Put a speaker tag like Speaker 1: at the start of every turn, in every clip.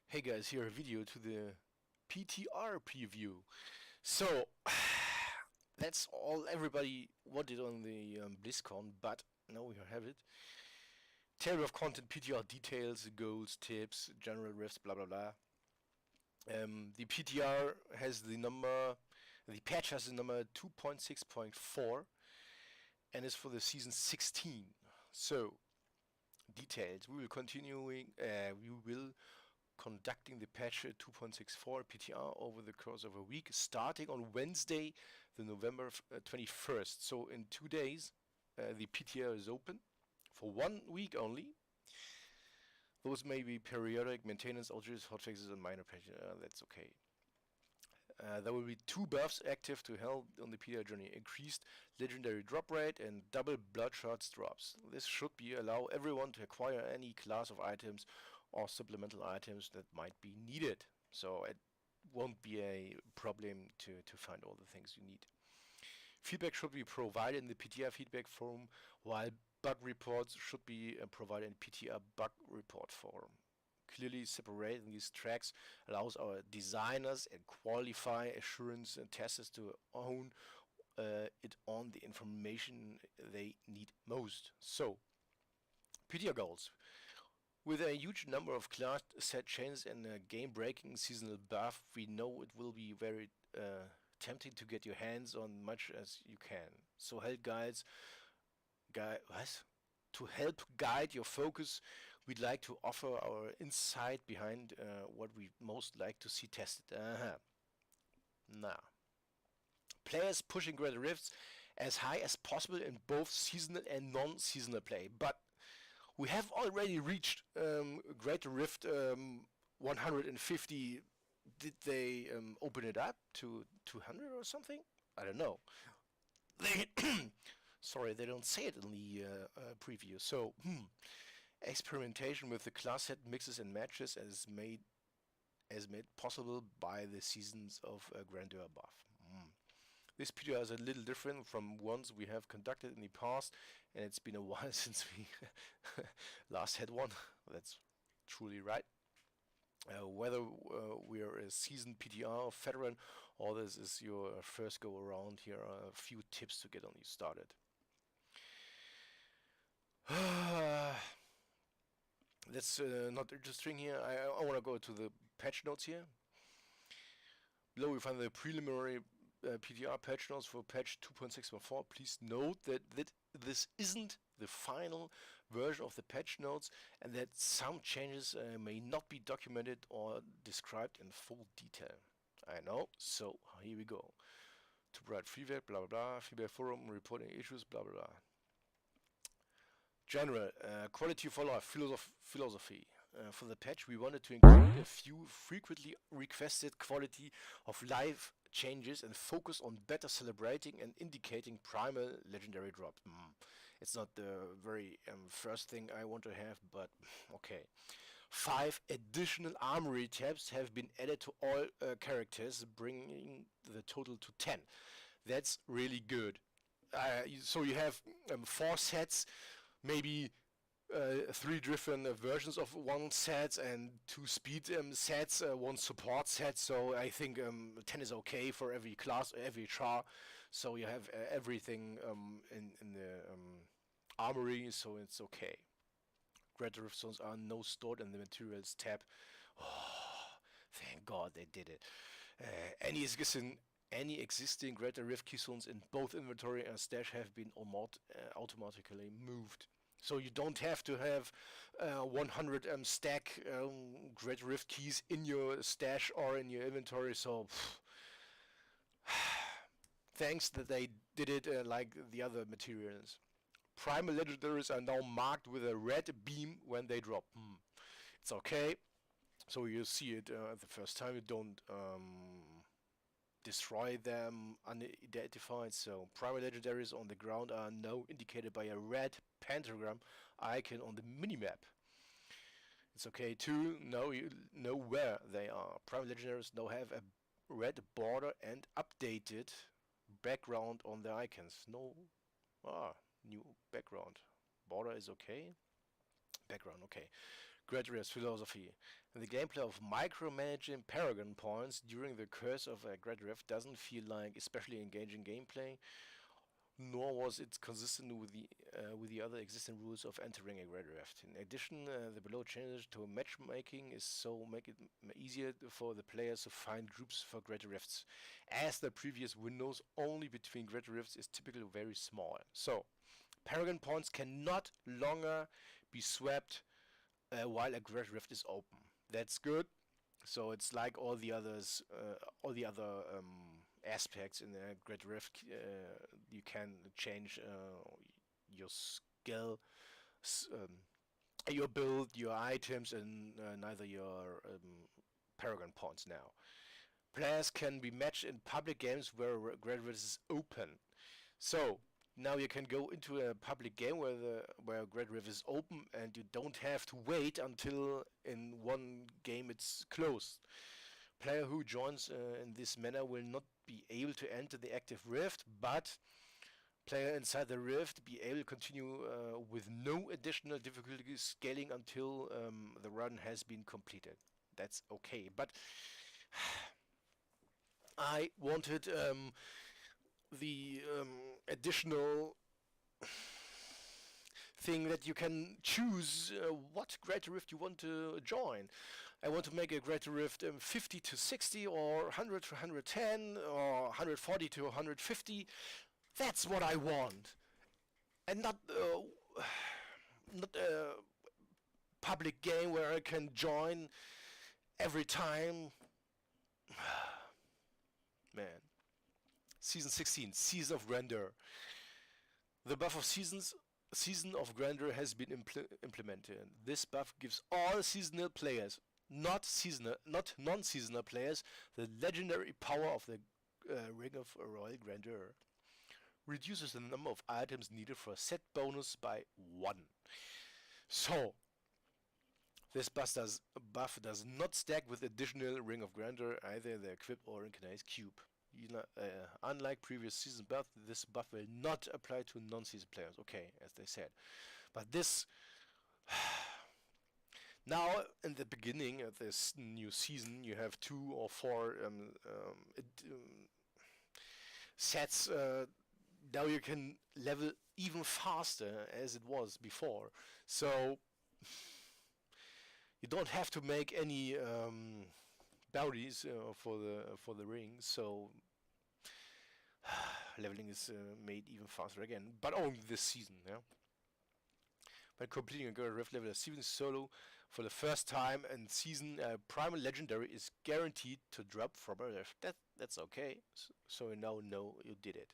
Speaker 1: Hey guys, here a video to the PTR preview. So, that's all everybody wanted on the BlizzCon, but now we have it. Table of content, PTR details, goals, tips, general rifts, blah blah blah. The PTR has the patch has the number 2.6.4 and is for the season 16. So, details. We will conducting the patch 2.64 PTR over the course of a week, starting on Wednesday, the November 21st. So in 2 days, the PTR is open for 1 week only. Those may be periodic maintenance, alterations, hotfixes, and minor patches. That's okay. There will be two buffs active to help on the PTR journey: increased legendary drop rate and double bloodshots drops. This should be allow everyone to acquire any class of items or supplemental items that might be needed. So it won't be a problem to find all the things you need. Feedback should be provided in the PTR feedback forum, while bug reports should be provided in PTR bug report forum. Clearly separating these tracks allows our designers and qualify assurance and testers to own it on the information they need most. So, PTR goals. With a huge number of class set changes and a game-breaking seasonal buff, we know it will be very tempting to get your hands on much as you can. So help guides, what? To help guide your focus, we'd like to offer our insight behind what we most like to see tested. Now, players pushing Greater Rifts as high as possible in both seasonal and non-seasonal play, but we have already reached Greater Rift 150. Did they open it up to 200 or something? I don't know. They sorry, they don't say it in the preview. So, experimentation with the class set mixes and matches as made possible by the seasons of grandeur buff. This PTR is a little different from ones we have conducted in the past, and it's been a while since we last had one. That's truly right. Whether we're a seasoned PTR or veteran, or this is your first go around, here are a few tips to get on you started. That's not interesting here. I want to go to the patch notes here. Below we find the preliminary PTR patch notes for patch 2.6.4. Please note that this isn't the final version of the patch notes and that some changes may not be documented or described in full detail. I know, so here we go. To provide feedback, blah blah blah, feedback forum, reporting issues, blah blah blah. General quality of life philosophy. For the patch, we wanted to include a few frequently requested quality of life changes and focus on better celebrating and indicating primal legendary drop. It's not the very first thing I want to have, but okay. 5 additional armory tabs have been added to all characters, bringing the total to 10. That's really good. So you have 4 sets, maybe 3 different versions of one set and 2 speed sets, 1 support set. So I think 10 is okay for every class, every char. So you have everything in the armory, so it's okay. Greater Rift zones are now stored in the materials tab. Oh, thank God they did it. Any existing Greater Rift keyzones in both inventory and stash have been automatically moved. So you don't have to have 100 stack Greater Rift keys in your stash or in your inventory. So thanks that they did it like the other materials. Primal legendaries are now marked with a red beam when they drop. It's okay. So you see it the first time. You don't destroy them unidentified. So primal legendaries on the ground are now indicated by a red pentagram icon on the minimap. It's okay to know you know where they are. Primal legendaries now have a red border and updated background on the icons. New background. Border is okay. Background, okay. Great Rift's philosophy. The gameplay of micromanaging Paragon points during the curse of a Great Rift doesn't feel like especially engaging gameplay, nor was it consistent with the other existing rules of entering a Great Rift. In addition, the below changes to matchmaking is so make it easier for the players to find groups for Great Rifts, as the previous windows only between Great Rifts is typically very small. So, Paragon points can not longer be swapped while a Great Rift is open. That's good. So it's like all the other aspects in the Great Rift. You can change your skill, your build, your items, and neither your Paragon points now. Players can be matched in public games where Great Rift is open. So now you can go into a public game where Great Rift is open, and you don't have to wait until in one game it's closed. Player who joins in this manner will not be able to enter the active rift, but player inside the rift be able to continue with no additional difficulty scaling until the run has been completed. That's okay, but I wanted the additional thing that you can choose what Great Rift you want to join. I want to make a Great Rift 50 to 60 or 100 to 110 or 140 to 150. That's what I want. And not a public game where I can join every time. Man. Season 16, Season of Grandeur. The buff of Season of Grandeur has been implemented. This buff gives all seasonal players, not non-seasonal players, the legendary power of the Ring of Royal Grandeur. Reduces the number of items needed for a set bonus by 1. So, this buff does not stack with additional Ring of Grandeur, either the Equip or Incarnate Cube. Unlike previous season buff, this buff will not apply to non-season players. Okay, as they said. But this... now, in the beginning of this new season, you have 2 or 4 sets. Now you can level even faster as it was before. So, you don't have to make any bounties for the ring. So, leveling is made even faster again, but only this season. Yeah. By completing a Great Rift level 7 solo for the first time in season, Primal Legendary is guaranteed to drop from a Rift. That's okay. So you now know you did it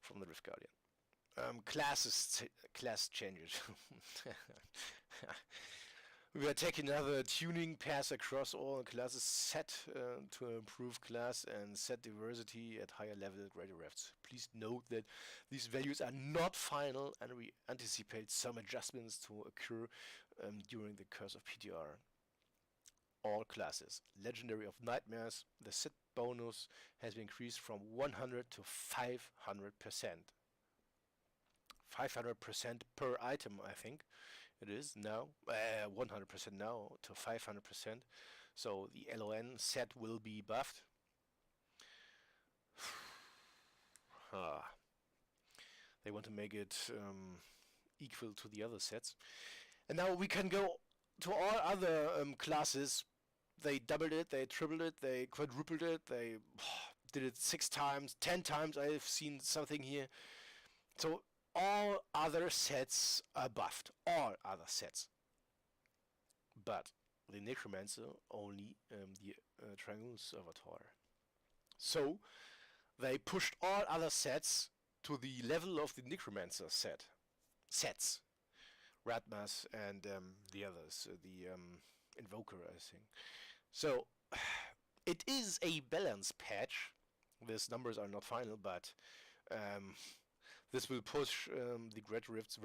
Speaker 1: from the Rift Guardian. Class changes. We are taking another tuning pass across all classes set to improve class and set diversity at higher level Greater Rifts. Please note that these values are not final, and we anticipate some adjustments to occur during the course of PTR. All classes. Legendary of Nightmares, the set bonus has been increased from 100 to 500%. 500% per item, I think. It is now 100% now to 500%. So the LON set will be buffed. They want to make it equal to the other sets. And now we can go to all other classes. They doubled it, they tripled it, they quadrupled it, they did it 6 times, 10 times. I've seen something here. So all other sets are buffed. All other sets. But the Necromancer only the Triangle Servitor. So they pushed all other sets to the level of the Necromancer sets. Ratmas and the others. The Invoker, I think. So it is a balance patch. These numbers are not final, but this will push the Great Rifts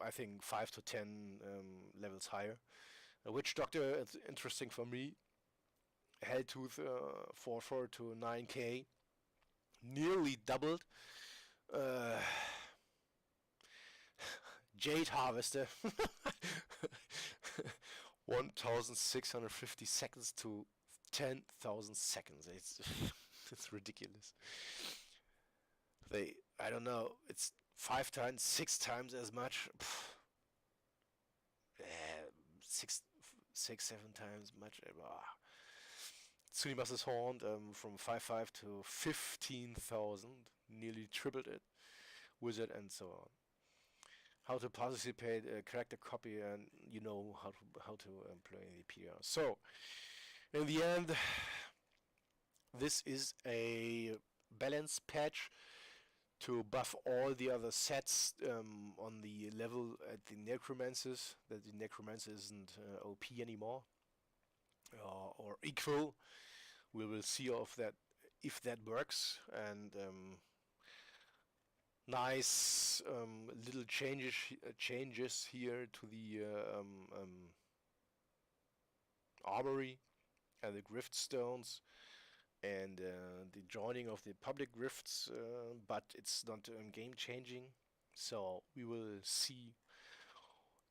Speaker 1: I think 5 to 10 levels higher. Witch Doctor, it's interesting for me. Helltooth 4 to 9k. Nearly doubled. Jade Harvester. 1,650 seconds to 10,000 seconds. It's it's ridiculous. I don't know, it's 5 times, 6 times as much. Six, 7 times much. Tsunimasa's Horn from 5.5 to 15,000, nearly tripled it. Wizard and so on. How to participate, character copy, and you know how to play the PTR. So in the end, this is a balance patch to buff all the other sets on the level at the Necromancers, that the Necromancer isn't OP anymore or equal. We will see of that if that works, and nice little changes here to the armory and the grift stones and the joining of the public grifts, but it's not game changing. So we will see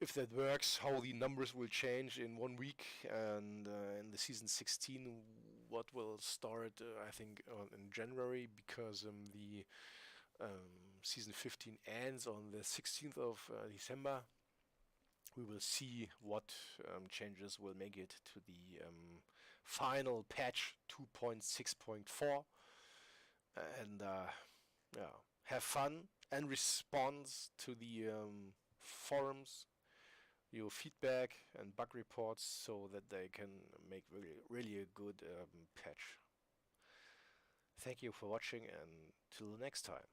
Speaker 1: if that works, how the numbers will change in 1 week, and in the season 16, what will start, I think, in January, because the season 15 ends on the 16th of December. We will see what changes will make it to the final patch 2.6.4, and yeah, have fun and respond to the forums, your feedback and bug reports, so that they can make really a good patch. Thank you for watching, and till the next time.